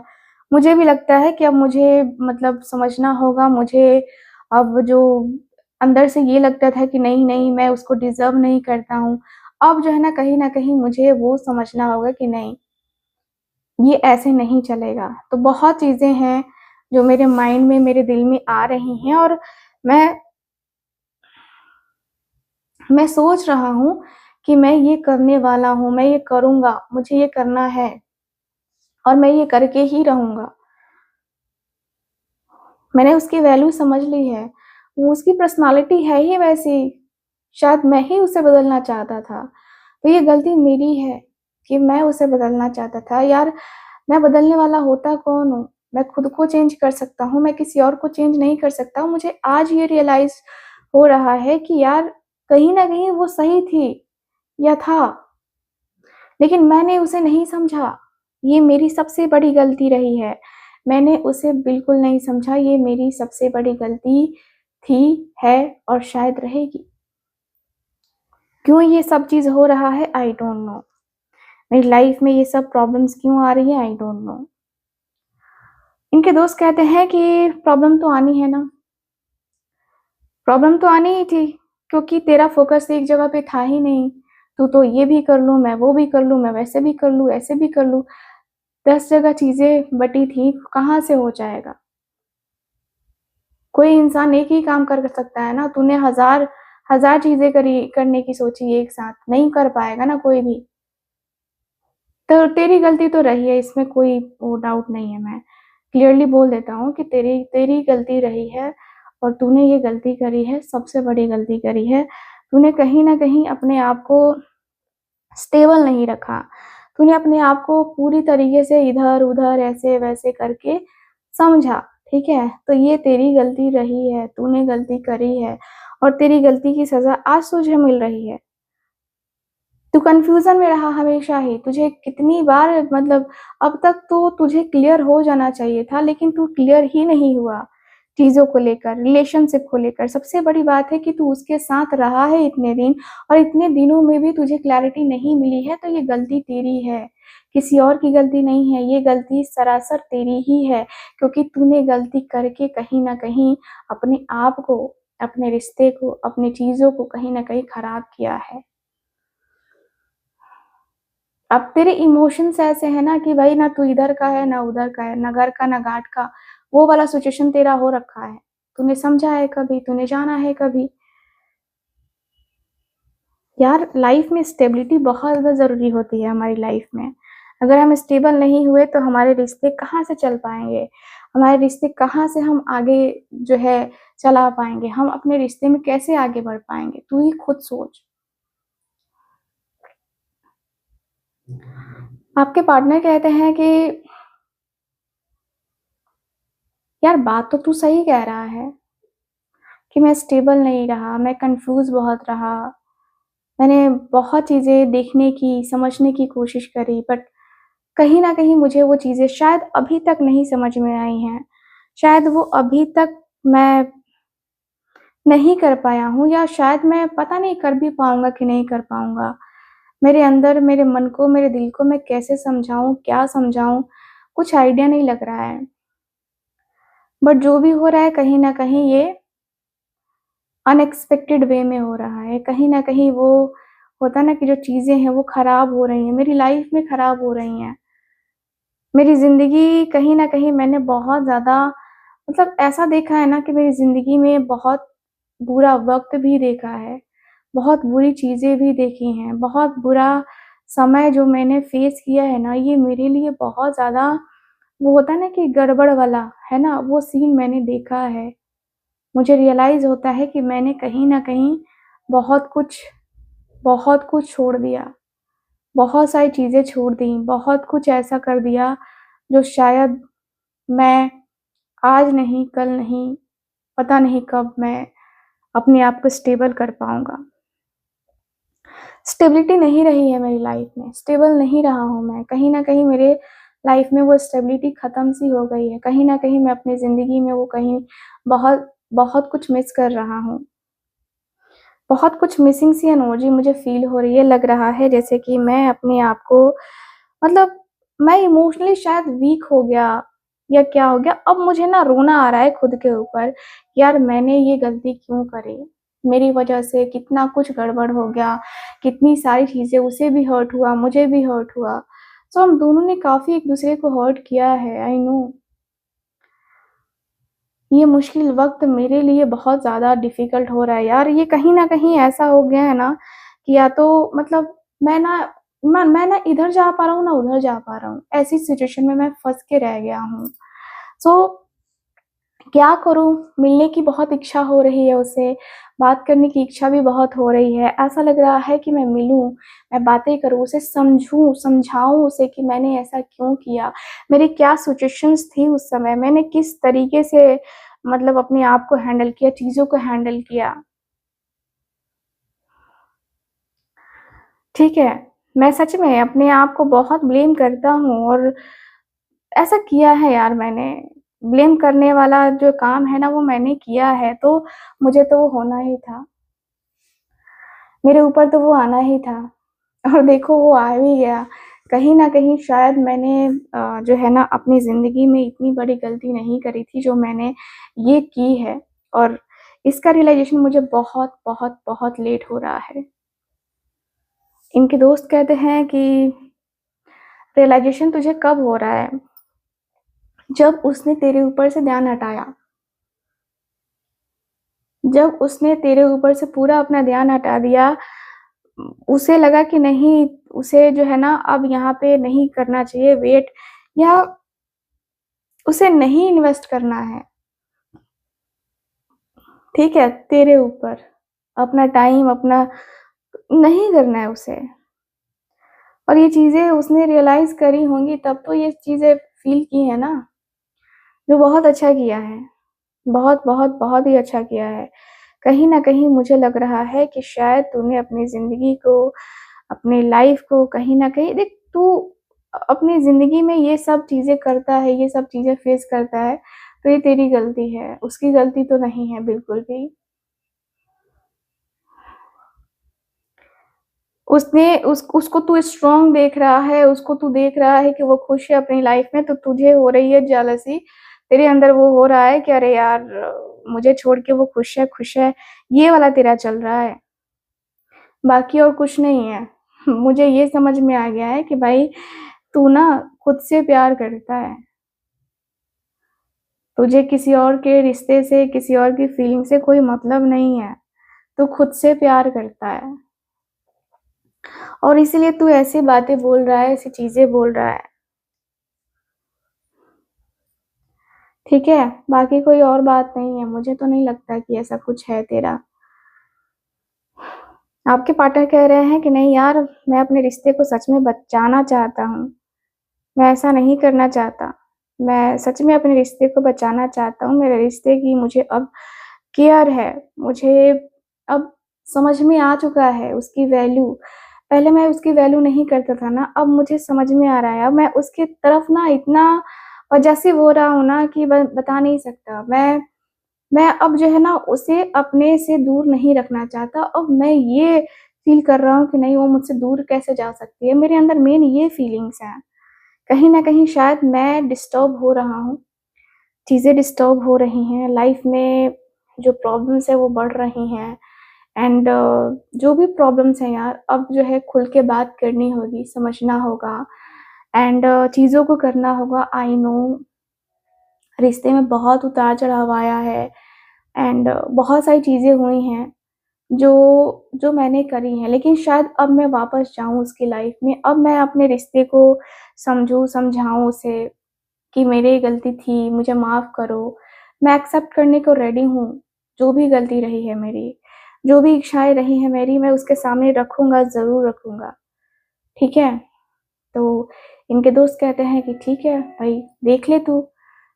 मुझे भी लगता है कि अब मुझे मतलब समझना होगा मुझे। अब जो अंदर से ये लगता था कि नहीं नहीं मैं उसको डिजर्व नहीं करता हूँ, अब जो है ना कहीं मुझे वो समझना होगा कि नहीं, ये ऐसे नहीं चलेगा। तो बहुत चीजें हैं जो मेरे माइंड में, मेरे दिल में आ रही हैं, और मैं मैं सोच रहा हूँ कि मैं ये करने वाला हूँ, मैं ये करूंगा, मुझे ये करना है और मैं ये करके ही रहूंगा। मैंने उसकी वैल्यू समझ ली है, वो उसकी पर्सनालिटी है ही वैसी, शायद मैं ही उसे बदलना चाहता था। तो ये गलती मेरी है कि मैं उसे बदलना चाहता था। यार, मैं बदलने वाला होता कौन हूँ? मैं खुद को चेंज कर सकता हूँ, मैं किसी और को चेंज नहीं कर सकता हूँ। मुझे आज ये रियलाइज हो रहा है कि यार कहीं ना कहीं वो सही थी या था, लेकिन मैंने उसे नहीं समझा। ये मेरी सबसे बड़ी गलती रही है, मैंने उसे बिल्कुल नहीं समझा। ये मेरी सबसे बड़ी गलती थी, है और शायद रहेगी। क्यों ये सब चीज हो रहा है, आई डोंट नो। मेरी लाइफ में ये सब प्रॉब्लम्स क्यों आ रही है, आई डोंट नो। इनके दोस्त कहते हैं कि प्रॉब्लम तो आनी है ना, प्रॉब्लम तो आनी ही थी, क्योंकि तेरा फोकस एक जगह पे था ही नहीं। तू तो ये भी कर लूं, मैं वो भी कर लूं, मैं वैसे भी कर लूं, ऐसे भी कर लूं, 10 जगह चीजें बटी थी, कहाँ से हो जाएगा? कोई इंसान एक ही काम कर सकता है ना, तूने हजार हजार चीजें करी, करने की सोची एक साथ, नहीं कर पाएगा ना कोई भी। तो तेरी गलती तो रही है, इसमें कोई वो डाउट नहीं है। मैं क्लियरली बोल देता हूँ कि तेरी तेरी गलती रही है, और तूने ये गलती करी है, सबसे बड़ी गलती करी है। तूने कहीं ना कहीं अपने आप को स्टेबल नहीं रखा, तूने अपने आप को पूरी तरीके से इधर उधर ऐसे वैसे करके समझा, ठीक है? तो ये तेरी गलती रही है, तूने गलती करी है, और तेरी गलती की सजा आज तुझे मिल रही है। तू कन्फ्यूज़न में रहा हमेशा ही। तुझे कितनी बार मतलब अब तक तो तुझे क्लियर हो जाना चाहिए था, लेकिन तू क्लियर ही नहीं हुआ चीज़ों को लेकर, रिलेशनशिप को लेकर। सबसे बड़ी बात है कि तू उसके साथ रहा है इतने दिन और इतने दिनों में भी तुझे क्लैरिटी नहीं मिली है, तो ये गलती तेरी है, किसी और की गलती नहीं है। ये गलती सरासर तेरी ही है, क्योंकि तूने गलती करके कहीं न कहीं अपने आप को, अपने रिश्ते को, अपनी चीज़ों को कहीं न कहीं खराब किया है। अब तेरे इमोशंस ऐसे हैं ना कि भाई ना तू इधर का है, ना उधर का है, ना घर का, ना घाट का। वो वाला सिचुएशन तेरा हो रखा है। तूने समझा है कभी? तूने जाना है कभी? यार लाइफ में स्टेबिलिटी बहुत ज़्यादा ज़रूरी होती है हमारी लाइफ में। अगर हम स्टेबल नहीं हुए तो हमारे रिश्ते कहाँ से चल पाएँगे? हमारे रिश्ते कहाँ से हम आगे जो है चला पाएँगे? हम अपने रिश्ते में कैसे आगे बढ़ पाएँगे? तू ही खुद सोच। आपके पार्टनर कहते हैं कि यार बात तो तू सही कह रहा है कि मैं स्टेबल नहीं रहा, मैं कन्फ्यूज़ बहुत रहा। मैंने बहुत चीज़ें देखने की, समझने की कोशिश करी, बट कहीं न कहीं मुझे वो चीज़ें शायद अभी तक नहीं समझ में आई हैं। शायद वो अभी तक मैं नहीं कर पाया हूँ, या शायद मैं पता नहीं कर भी पाऊँगा कि नहीं कर पाऊँगा। मेरे अंदर, मेरे मन को, मेरे दिल को मैं कैसे समझाऊँ, क्या समझाऊँ, कुछ आइडिया नहीं लग रहा है। बट जो भी हो रहा है कहीं न कहीं ये अनएक्सपेक्टेड वे में हो रहा है। कहीं न कहीं वो होता है ना कि जो चीज़ें हैं वो ख़राब हो रही हैं, मेरी लाइफ़ में ख़राब हो रही हैं। मेरी ज़िंदगी कहीं न कहीं मैंने बहुत ज़्यादा मतलब ऐसा देखा है ना कि मेरी ज़िंदगी में बहुत बुरा वक़्त भी देखा है, बहुत बुरी चीज़ें भी देखी हैं, बहुत बुरा समय जो मैंने फ़ेस किया है ना, ये मेरे लिए बहुत ज़्यादा वो होता है ना कि गड़बड़ वाला, है ना? वो सीन मैंने देखा है। मुझे रियलाइज़ होता है कि मैंने कहीं न कहीं बहुत कुछ बहुत कुछ छोड़ दिया। बहुत सारी चीज़ें छोड़ दी, बहुत कुछ ऐसा कर दिया जो शायद मैं आज नहीं, कल नहीं, पता नहीं कब मैं अपने आप को स्टेबल कर पाऊँगा। स्टेबिलिटी नहीं रही है मेरी लाइफ़ में, स्टेबल नहीं रहा हूँ मैं। कहीं न कहीं मेरे लाइफ़ में वो स्टेबिलिटी ख़त्म सी हो गई है। कहीं न कहीं मैं अपनी ज़िंदगी में वो कहीं बहुत बहुत कुछ मिस कर रहा हूँ। बहुत कुछ मिसिंग सी एनर्जी मुझे फ़ील हो रही है, लग रहा है जैसे कि मैं अपने आप को मतलब मैं इमोशनली शायद वीक हो गया या क्या हो गया। अब मुझे ना रोना आ रहा है खुद के ऊपर, यार मैंने ये गलती क्यों करी? मेरी वज़ह से कितना कुछ गड़बड़ हो गया, कितनी सारी चीज़ें उसे भी हर्ट हुआ, मुझे भी हर्ट हुआ। सो हम दोनों ने काफ़ी एक-दूसरे को हर्ट किया है, आई नो। ये मुश्किल वक़्त मेरे लिए बहुत ज़्यादा डिफ़िकल्ट हो रहा है यार। ये कहीं न कहीं ऐसा हो गया है ना कि या तो मतलब मैं ना मैं ना इधर जा पा रहा हूँ, ना उधर जा पा रहा हूँ। ऐसी सिचुएशन में मैं फँस के रह गया हूँ। सो क्या करूँ? मिलने की बहुत इच्छा हो रही है उससे, बात करने की इच्छा भी बहुत हो रही है। ऐसा लग रहा है कि मैं मिलूँ, मैं बातें करूँ, उसे समझूँ, समझाऊँ उसे कि मैंने ऐसा क्यों किया? मेरी क्या सिचुएशंस थी उस समय? मैंने किस तरीके से मतलब अपने आप को हैंडल किया, चीज़ों को हैंडल किया। ठीक है, मैं सच में अपने आप को बहुत ब्लेम करता हूँ और ऐसा किया है यार मैंने। ब्लेम करने वाला जो काम है ना वो मैंने किया है, तो मुझे तो वो होना ही था। मेरे ऊपर तो वो आना ही था और देखो वो आ भी गया। कहीं न कहीं शायद मैंने जो है ना अपनी ज़िंदगी में इतनी बड़ी गलती नहीं करी थी जो मैंने ये की है, और इसका रियलाइज़ेशन मुझे बहुत, बहुत, बहुत लेट हो रहा है। इनके दोस्त कहते हैं कि रियलाइज़ेशन तुझे कब हो रहा है? जब उसने तेरे ऊपर से ध्यान हटाया। जब उसने तेरे ऊपर से पूरा अपना ध्यान हटा दिया, उसे लगा कि नहीं, उसे जो है ना अब यहाँ पे नहीं करना चाहिए वेट, या उसे नहीं इन्वेस्ट करना है, ठीक है? तेरे ऊपर, अपना टाइम अपना नहीं करना है उसे। और ये चीज़ें उसने रियलाइज़ करी होंगी तब तो ये चीज़ें फ़ील की है ना, जो बहुत अच्छा किया है। बहुत, बहुत, बहुत ही अच्छा किया है। कहीं न कहीं मुझे लग रहा है कि शायद तूने अपनी ज़िंदगी को अपने लाइफ को कहीं न कहीं देख, तू अपनी ज़िंदगी में ये सब चीज़ें करता है, ये सब चीज़ें फेस करता है, तो ये तेरी गलती है, उसकी गलती तो नहीं है बिल्कुल भी। उसको तू स्ट्रॉन्ग देख रहा है, उसको तू देख रहा है कि वो खुश है अपनी लाइफ में, तो तुझे हो रही है जेलसी। तेरे अंदर वो हो रहा है कि अरे यार, मुझे छोड़ के वो खुश है, ये वाला तेरा चल रहा है, बाकी और कुछ नहीं है। मुझे ये समझ में आ गया है कि भाई तू ना खुद से प्यार करता है। तुझे किसी और के रिश्ते से, किसी और की फीलिंग से कोई मतलब नहीं है। तू खुद से प्यार करता है और इसीलिए तू ऐसी बातें बोल रहा है, ऐसी चीज़ें बोल रहा है। ठीक है? बाकी कोई और बात नहीं है, मुझे तो नहीं लगता कि ऐसा कुछ है तेरा। आपके पार्टनर कह रहे हैं कि नहीं यार, मैं अपने रिश्ते को सच में बचाना चाहता हूँ, मैं ऐसा नहीं करना चाहता। मैं सच में अपने रिश्ते को बचाना चाहता हूँ, मेरे रिश्ते की मुझे अब केयर है, मुझे अब समझ में आ चुका है उसकी वैल्यू। पहले मैं उसकी वैल्यू नहीं करता था ना, अब मुझे समझ में आ रहा है। अब मैं उसकी तरफ ना इतना पजेसिव हो रहा हूँ ना कि ब बता नहीं सकता। मैं अब जो है ना उसे अपने से दूर नहीं रखना चाहता। अब मैं ये फ़ील कर रहा हूँ कि नहीं, वो मुझसे दूर कैसे जा सकती है? मेरे अंदर मेन ये फीलिंग्स हैं। कहीं न कहीं शायद मैं डिस्टर्ब हो रहा हूँ, चीज़ें डिस्टर्ब हो रही हैं, लाइफ़ में जो प्रॉब्लम्स हैं वो बढ़ रही हैं। एंड जो भी प्रॉब्लम्स हैं यार, अब जो है खुल के बात करनी होगी, समझना होगा एंड चीज़ों को करना होगा। आई नो रिश्ते में बहुत उतार-चढ़ाव आया है एंड बहुत सारी चीज़ें हुई हैं जो जो मैंने करी हैं, लेकिन शायद अब मैं वापस जाऊँ उसकी लाइफ़ में। अब मैं अपने रिश्ते को समझूँ, समझाऊँ उसे कि मेरी गलती थी, मुझे माफ़ करो। मैं एक्सेप्ट करने को रेडी हूँ, जो भी गलती रही है मेरी, जो भी इच्छाएँ रही हैं मेरी, मैं उसके सामने रखूँगा, ज़रूर रखूँगा, ठीक है? तो इनके दोस्त कहते हैं कि ठीक है भाई, देख ले तू,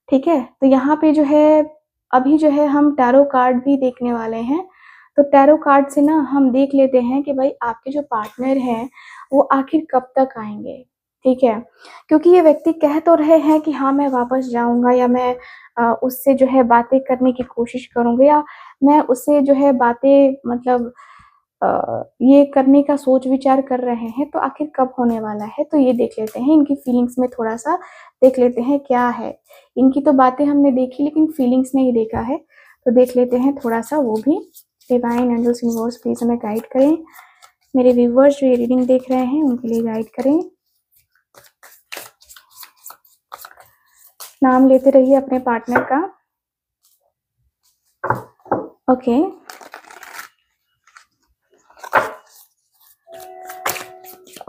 ठीक है? तो यहाँ पे जो है, अभी जो है हम टैरो कार्ड भी देखने वाले हैं। तो टैरो कार्ड से ना हम देख लेते हैं कि भाई आपके जो पार्टनर हैं, वो आखिर कब तक आएँगे, ठीक है? क्योंकि ये व्यक्ति कह तो रहे हैं कि हाँ, मैं वापस जाऊँगा या मैं उससे जो है बातें करने की कोशिश करूँगा या मैं उससे जो है बातें मतलब ये करने का सोच-विचार कर रहे हैं, तो आखिर कब होने वाला है? तो ये देख लेते हैं, इनकी फीलिंग्स में थोड़ा-सा देख लेते हैं क्या है। इनकी तो बातें हमने देखी लेकिन फीलिंग्स नहीं देखा है, तो देख लेते हैं थोड़ा-सा वो भी। डिवाइन एंजल्स यूनिवर्स प्लीज़ हमें गाइड करें। मेरे व्यूअर्स जो ये रीडिंग देख रहे हैं, उनके लिए गाइड करें। नाम लेते रहिए अपने पार्टनर का। Okay.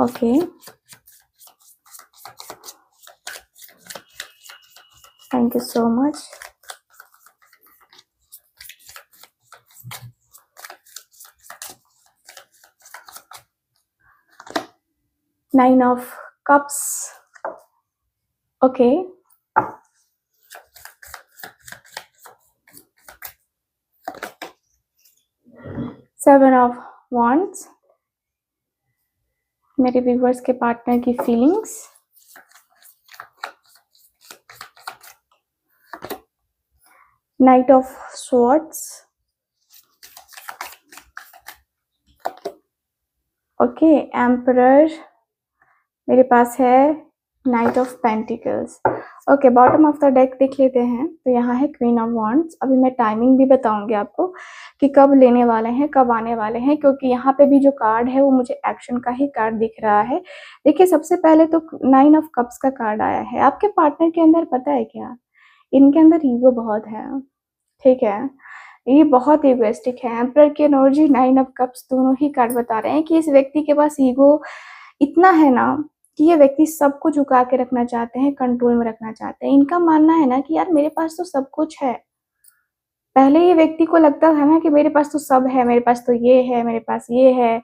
Okay. Thank you so much. Nine of cups. Okay. 7 of wands. मेरे व्यूअर्स के पार्टनर की feelings. Night of swords. Okay. Emperor. मेरे पास है night of pentacles. Okay, bottom of the deck देख लेते हैं। तो यहाँ है क्वीन ऑफ वांड्स। अभी मैं टाइमिंग भी बताऊंगी आपको कि कब लेने वाले हैं, कब आने वाले हैं, क्योंकि यहाँ पे भी जो कार्ड है वो मुझे एक्शन का ही कार्ड दिख रहा है। देखिए, सबसे पहले तो 9 ऑफ कप्स का कार्ड आया है। आपके पार्टनर के अंदर पता है क्या, इनके अंदर ईगो बहुत है, ठीक है? ये बहुत इगोइस्टिक है। एम्परर की एनर्जी, 9 ऑफ कप्स, दोनों ही कार्ड बता रहे हैं कि इस व्यक्ति के पास ईगो इतना है ना कि ये व्यक्ति सबको झुका के रखना चाहते हैं, कंट्रोल में रखना चाहते हैं। इनका मानना है ना कि यार मेरे पास तो सब कुछ है। पहले ये व्यक्ति को लगता था ना कि मेरे पास तो सब है, मेरे पास तो ये है, मेरे पास ये है,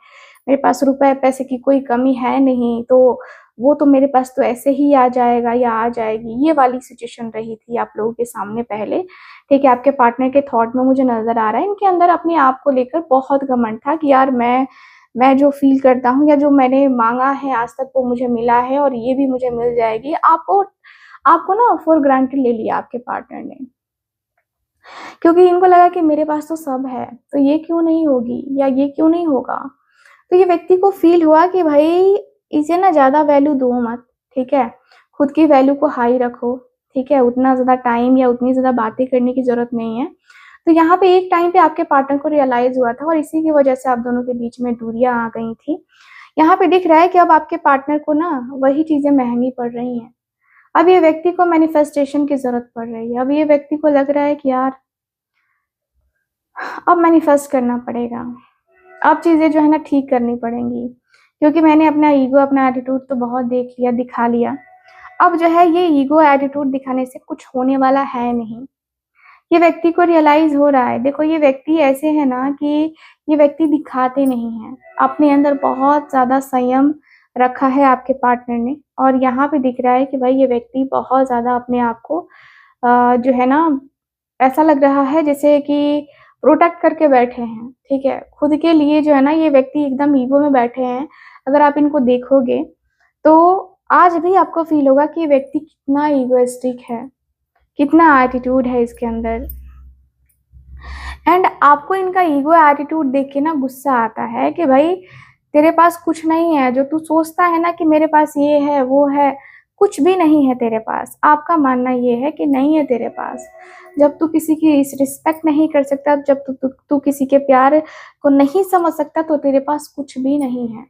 मेरे पास रुपए पैसे की कोई कमी है नहीं, तो वो तो मेरे पास तो ऐसे ही आ जाएगा या आ जाएगी। ये वाली सिचुएशन रही थी आप लोगों के सामने पहले, ठीक है? आपके पार्टनर के थॉट में मुझे नज़र आ रहा है, इनके अंदर अपने आप को लेकर बहुत घमंड था कि यार मैं मैं जो फ़ील करता हूँ या जो मैंने माँगा है आज तक वो मुझे मिला है और ये भी मुझे मिल जाएगी। आपको ना फॉर ग्रांटेड ले लिया आपके पार्टनर ने। क्योंकि इनको लगा कि मेरे पास तो सब है, तो ये क्यों नहीं होगी या ये क्यों नहीं होगा? तो ये व्यक्ति को फ़ील हुआ कि भाई इसे ना ज़्यादा वैल्यू दो मत, ठीक है? खुद की वैल्यू को हाई रखो, ठीक है? उतना ज़्यादा टाइम या उतनी ज़्यादा बातें करने की ज़रूरत नहीं है। तो यहाँ पे एक टाइम पे आपके पार्टनर को रियलाइज़ हुआ था और इसी की वजह से आप दोनों के बीच में दूरियाँ आ गई थी। यहाँ पे दिख रहा है कि अब आपके पार्टनर को ना वही चीज़ें महँगी पड़ रही हैं। अब ये व्यक्ति को मैनिफेस्टेशन की ज़रूरत पड़ रही है। अब ये व्यक्ति को लग रहा है कि यार अब मैनिफेस्ट करना पड़ेगा। अब चीज़ें जो है ना ठीक करनी पड़ेंगी, क्योंकि मैंने अपना ईगो, अपना एटीट्यूड तो बहुत देख लिया, दिखा लिया। अब जो है ये ईगो एटीट्यूड दिखाने से कुछ होने वाला है नहीं। ये व्यक्ति को रियलाइज़ हो रहा है। देखो ये व्यक्ति ऐसे हैं ना कि ये व्यक्ति दिखाते नहीं हैं। अपने अंदर बहुत ज़्यादा संयम रखा है आपके पार्टनर ने और यहाँ पे दिख रहा है कि भाई ये व्यक्ति बहुत ज़्यादा अपने आप को जो है ना ऐसा लग रहा है जैसे कि प्रोटेक्ट करके बैठे हैं, ठीक है? खुद के लिए जो है ना ये व्यक्ति एकदम ईगो में बैठे हैं। अगर आप इनको देखोगे, तो आज भी आपको फ़ील होगा कि ये व्यक्ति कितना ईगोइस्टिक है, कितना एटीट्यूड है इसके अंदर। एंड आपको इनका ईगो एटीट्यूड देख के ना गुस्सा आता है कि भाई तेरे पास कुछ नहीं है, जो तू सोचता है ना कि मेरे पास ये है, वो है, कुछ भी नहीं है तेरे पास। आपका मानना ये है कि नहीं है तेरे पास। जब तू किसी की रिस्पेक्ट नहीं कर सकता, जब तू किसी के प्यार को नहीं समझ सकता तो तेरे पास कुछ भी नहीं है।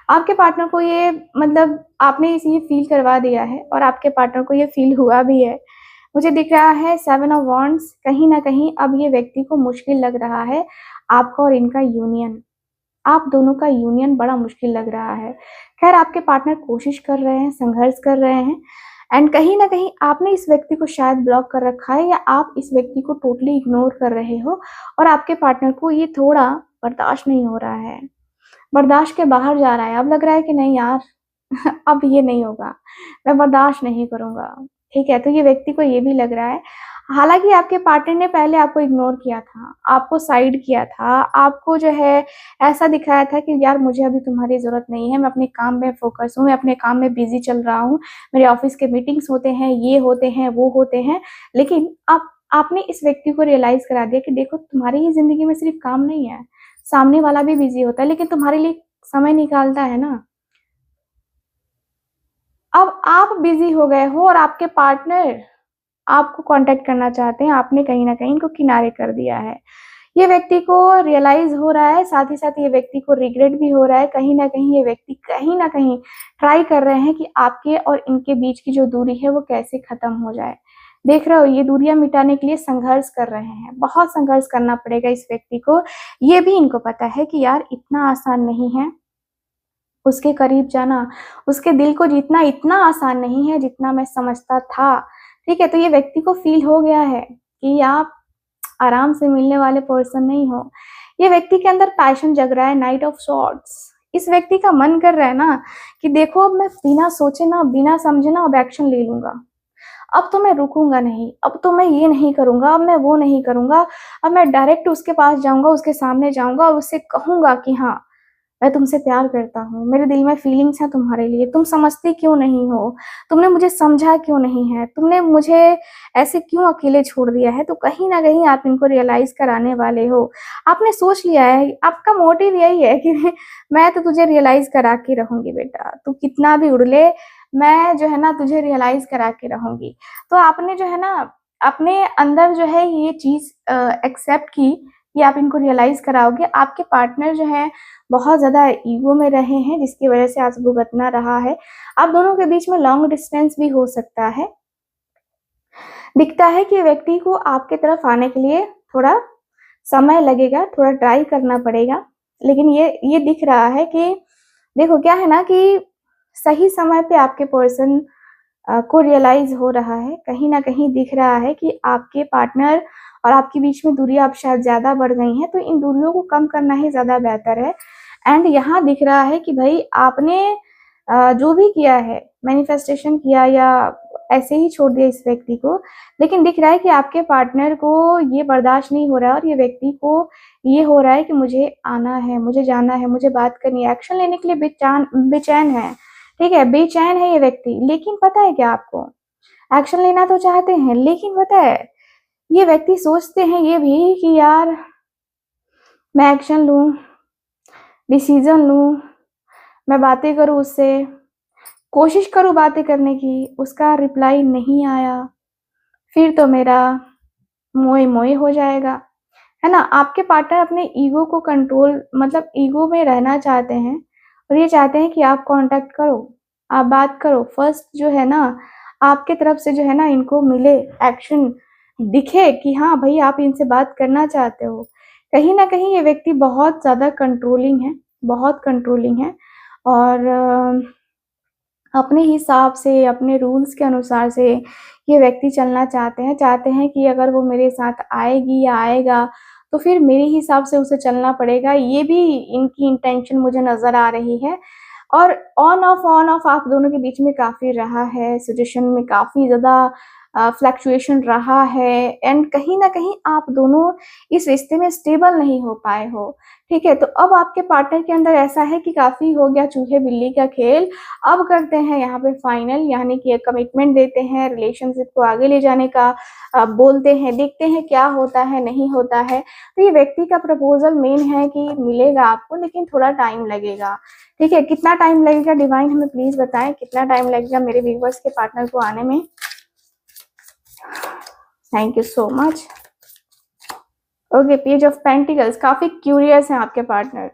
आपके पार्टनर को ये मतलब आपने इसे ये फ़ील करवा दिया है और आपके पार्टनर को ये फ़ील हुआ भी है। मुझे दिख रहा है 7 ऑफ वांड्स कहीं न कहीं अब ये व्यक्ति को मुश्किल लग रहा है, आपका और इनका यूनियन। आप दोनों का यूनियन बड़ा मुश्किल लग रहा है। ख़ैर आपके पार्टनर कोशिश कर रहे हैं, संघर्ष कर रहे हैं एंड कहीं न कहीं आपने इस व्यक्ति को शायद ब्लॉक कर रखा है या आप इस व्यक्ति को टोटली इग्नोर कर रहे हो और आपके पार्टनर को ये थोड़ा बर्दाश्त नहीं हो रहा है। बर्दाश्त के बाहर जा रहा है। अब लग रहा है कि नहीं यार अब ये नहीं होगा, मैं बर्दाश्त नहीं करूँगा, ठीक है? तो ये व्यक्ति को ये भी लग रहा है। हालाँकि आपके पार्टनर ने पहले आपको इग्नोर किया था, आपको साइड किया था, आपको जो है ऐसा दिखाया था कि यार मुझे अभी तुम्हारी ज़रूरत नहीं है, मैं अपने काम में फ़ोकस हूँ, मैं अपने काम में बिज़ी चल रहा हूँ, मेरे ऑफ़िस के मीटिंग्स होते हैं, ये होते हैं, वो होते हैं। लेकिन अब आपने इस व्यक्ति को रियलाइज़ करा दिया कि देखो तुम्हारी ही ज़िंदगी में सिर्फ़ काम नहीं है, सामने वाला भी बिज़ी होता है, लेकिन तुम्हारे लिए समय निकालता है ना। अब आप बिज़ी हो गए हो और आपके पार्टनर आपको कॉन्टैक्ट करना चाहते हैं, आपने कहीं न कहीं इनको किनारे कर दिया है। ये व्यक्ति को रियलाइज़ हो रहा है, साथ ही साथ ये व्यक्ति को रिग्रेट भी हो रहा है, कहीं न कहीं ये व्यक्ति कहीं न कहीं ट्राई कर रहे हैं कि आपके और इनके बीच की जो दूरी है वो कैसे ख़त्म हो जाए। देख रहे हो ये दूरियाँ मिटाने के लिए संघर्ष कर रहे हैं, बहुत संघर्ष करना पड़ेगा इस व्यक्ति को। ये भी इनको पता है कि यार इतना आसान नहीं है उसके करीब जाना, उसके दिल को जीतना इतना आसान नहीं है जितना मैं समझता था, ठीक है? तो ये व्यक्ति को फ़ील हो गया है कि आप आराम से मिलने वाले पर्सन नहीं हो। ये व्यक्ति के अंदर पैशन जग रहा है, नाइट ऑफ सॉर्ड्स। इस व्यक्ति का मन कर रहा है ना कि देखो अब मैं बिना सोचे ना, बिना समझे ना अब एक्शन ले लूँगा। अब तो मैं रुकूँगा नहीं, अब तो मैं ये नहीं करूँगा, अब मैं वो नहीं करूँगा, अब मैं डायरेक्ट उसके पास जाऊँगा, उसके सामने जाऊँगा और उससे कहूँगा कि हाँ, मैं तुमसे प्यार करता हूँ, मेरे दिल में फीलिंग्स हैं तुम्हारे लिए, तुम समझती क्यों नहीं हो? तुमने मुझे समझा क्यों नहीं है? तुमने मुझे ऐसे क्यों अकेले छोड़ दिया है? तो कहीं न कहीं आप इनको रियलाइज़ कराने वाले हो। आपने सोच लिया है, आपका मोटिव यही है कि मैं तो तुझे रियलाइज़ करा के रहूँगी बेटा, तू कितना भी उड़ ले, मैं जो है ना तुझे रियलाइज़ करा के रहूँगी। तो आपने जो है ना, अपने अंदर जो है ये चीज़ एक्सेप्ट की कि आप इनको रियलाइज़ कराओगे। आपके पार्टनर जो हैं बहुत ज़्यादा ईगो में रहे हैं जिसकी वज़ह से आज भुगतना रहा है। आप दोनों के बीच में लॉन्ग डिस्टेंस भी हो सकता है। दिखता है कि व्यक्ति को आपके तरफ आने के लिए थोड़ा समय लगेगा, थोड़ा ट्राई करना पड़ेगा। लेकिन ये दिख रहा है कि देखो क्या है ना कि सही समय पे आपके पर्सन को रियलाइज़ हो रहा है। कहीं न कहीं दिख रहा है कि आपके पार्टनर और आपके बीच में दूरियाँ अब शायद ज़्यादा बढ़ गई हैं, तो इन दूरियों को कम करना ही ज़्यादा बेहतर है। एंड यहाँ दिख रहा है कि भई आपने जो भी किया है, मैनिफेस्टेशन किया या ऐसे ही छोड़ दिया इस व्यक्ति को, लेकिन दिख रहा है कि आपके पार्टनर को ये बर्दाश्त नहीं हो रहा है और ये व्यक्ति को ये हो रहा है कि मुझे आना है, मुझे जाना है, मुझे बात करनी है, एक्शन लेने के लिए बेचैन है। ठीक है, बेचैन है ये व्यक्ति। लेकिन पता है क्या आपको, एक्शन लेना तो चाहते हैं, लेकिन पता है ये व्यक्ति सोचते हैं ये भी कि यार मैं एक्शन लूं, डिसीजन लूं, मैं बातें करूं उससे, कोशिश करूं बातें करने की, उसका रिप्लाई नहीं आया, फिर तो मेरा मोए मोए हो जाएगा, है ना। आपके पार्टनर अपने ईगो को कंट्रोल, मतलब ईगो में रहना चाहते हैं और ये चाहते हैं कि आप कांटेक्ट करो, आप बात करो, फर्स्ट जो है ना आपके तरफ से जो है ना इनको मिले, एक्शन दिखे कि हाँ भाई आप इनसे बात करना चाहते हो। कहीं ना कहीं ये व्यक्ति बहुत ज़्यादा कंट्रोलिंग है, बहुत कंट्रोलिंग है, और अपने हिसाब से, अपने रूल्स के अनुसार से ये व्यक्ति चलना चाहते हैं कि अगर वो मेरे साथ आएगी या आएगा तो फिर मेरे हिसाब से उसे चलना पड़ेगा। ये भी इनकी इंटेंशन मुझे नज़र आ रही है। और ऑन ऑफ आप दोनों के बीच में काफ़ी रहा है, सिचुएशन में काफ़ी ज़्यादा फ्लक्चुएशन रहा है, एंड कहीं न कहीं आप दोनों इस रिश्ते में स्टेबल नहीं हो पाए हो। ठीक है, तो अब आपके पार्टनर के अंदर ऐसा है कि काफ़ी हो गया चूहे-बिल्ली का खेल, अब करते हैं यहाँ पे फाइनल, यानी कि एक कमिटमेंट देते हैं, रिलेशनशिप को आगे ले जाने का बोलते हैं, देखते हैं क्या होता है, नहीं होता है। तो ये व्यक्ति का प्रपोज़ल मेन है कि मिलेगा आपको, लेकिन थोड़ा टाइम लगेगा। ठीक है, कितना टाइम लगेगा डिवाइन हमें प्लीज़ बताएँ, कितना टाइम लगेगा मेरे व्यूअर्स के पार्टनर को आने में? Thank you so much. Okay, page of pentacles, काफ़ी क्यूरियस हैं आपके पार्टनर,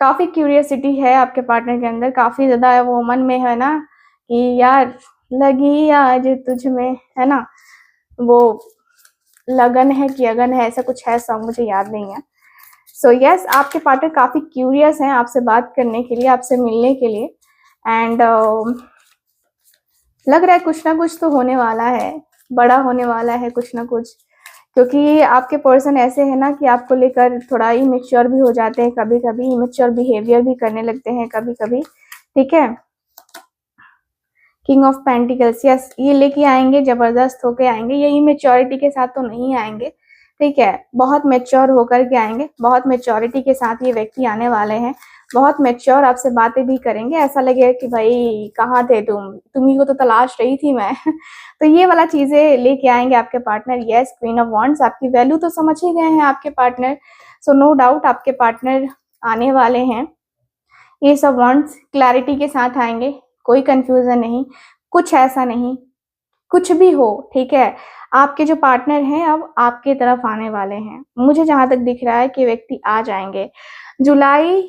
काफ़ी क्यूरियसिटी है आपके पार्टनर के अंदर, काफ़ी ज़्यादा वो मन में है ना कि यार लगी आज तुझ में, है ना, वो लगन है कि अगन है, ऐसा कुछ है, सब मुझे याद नहीं है। सो यस, आपके पार्टनर काफ़ी क्यूरियस हैं आपसे बात करने के लिए, आपसे मिलने के लिए, एंड लग रहा है कुछ ना कुछ तो होने वाला है, बड़ा होने वाला है कुछ ना कुछ, क्योंकि आपके पर्सन ऐसे है ना कि आपको लेकर थोड़ा इमेच्योर भी हो जाते हैं, कभी कभी इमेच्योर बिहेवियर भी करने लगते हैं कभी कभी। ठीक है, किंग ऑफ पेंटिकल्स, यस, ये लेके आएंगे, जबरदस्त होके आएंगे, ये इमेच्योरिटी के साथ तो नहीं आएंगे। ठीक है, बहुत मेच्योर होकर के आएंगे, बहुत मेच्योरिटी के साथ ये व्यक्ति आने वाले हैं, बहुत मेच्योर आपसे बातें भी करेंगे, ऐसा लगेगा कि भाई कहाँ थे तुम्ही को तो तलाश रही थी मैं तो ये वाला चीजें लेके आएंगे आपके partner. Yes, queen of wands, आपकी वैल्यू तो समझ ही गए हैं आपके पार्टनर, सो नो डाउट आपके पार्टनर आने वाले हैं। ये सब वॉन्ड्स क्लैरिटी के साथ आएंगे, कोई कंफ्यूजन नहीं, कुछ ऐसा नहीं, कुछ भी हो। ठीक है, आपके जो पार्टनर हैं अब आपके तरफ आने वाले हैं, मुझे जहां तक दिख रहा है कि व्यक्ति आ जाएंगे जुलाई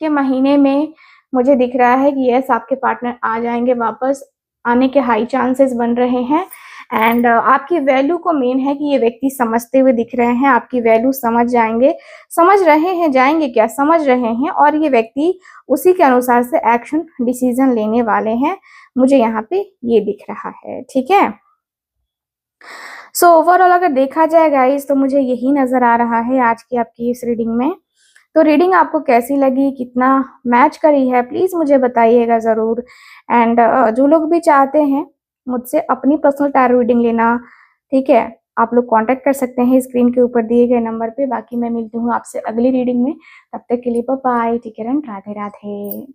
के महीने में। मुझे दिख रहा है कि यस, आपके पार्टनर आ जाएंगे, वापस आने के हाई चांसेस बन रहे हैं, एंड आपकी वैल्यू को मेन है कि ये व्यक्ति समझते हुए दिख रहे हैं, आपकी वैल्यू समझ जाएंगे, समझ रहे हैं, जाएंगे क्या, समझ रहे हैं, और ये व्यक्ति उसी के अनुसार से एक्शन डिसीजन लेने वाले हैं, मुझे यहाँ पे ये दिख रहा है। ठीक है, सो ओवरऑल अगर देखा जाए गाइस तो मुझे यही नजर आ रहा है आज की आपकी इस रीडिंग में। तो रीडिंग आपको कैसी लगी, कितना मैच करी है, प्लीज मुझे बताइएगा जरूर। एंड जो लोग भी चाहते हैं मुझसे अपनी पर्सनल टैरो रीडिंग लेना, ठीक है, आप लोग कांटेक्ट कर सकते हैं स्क्रीन के ऊपर दिए गए नंबर पे। बाकी मैं मिलती हूँ आपसे अगली रीडिंग में, तब तक के लिए bye bye, take care and Radhe Radhe.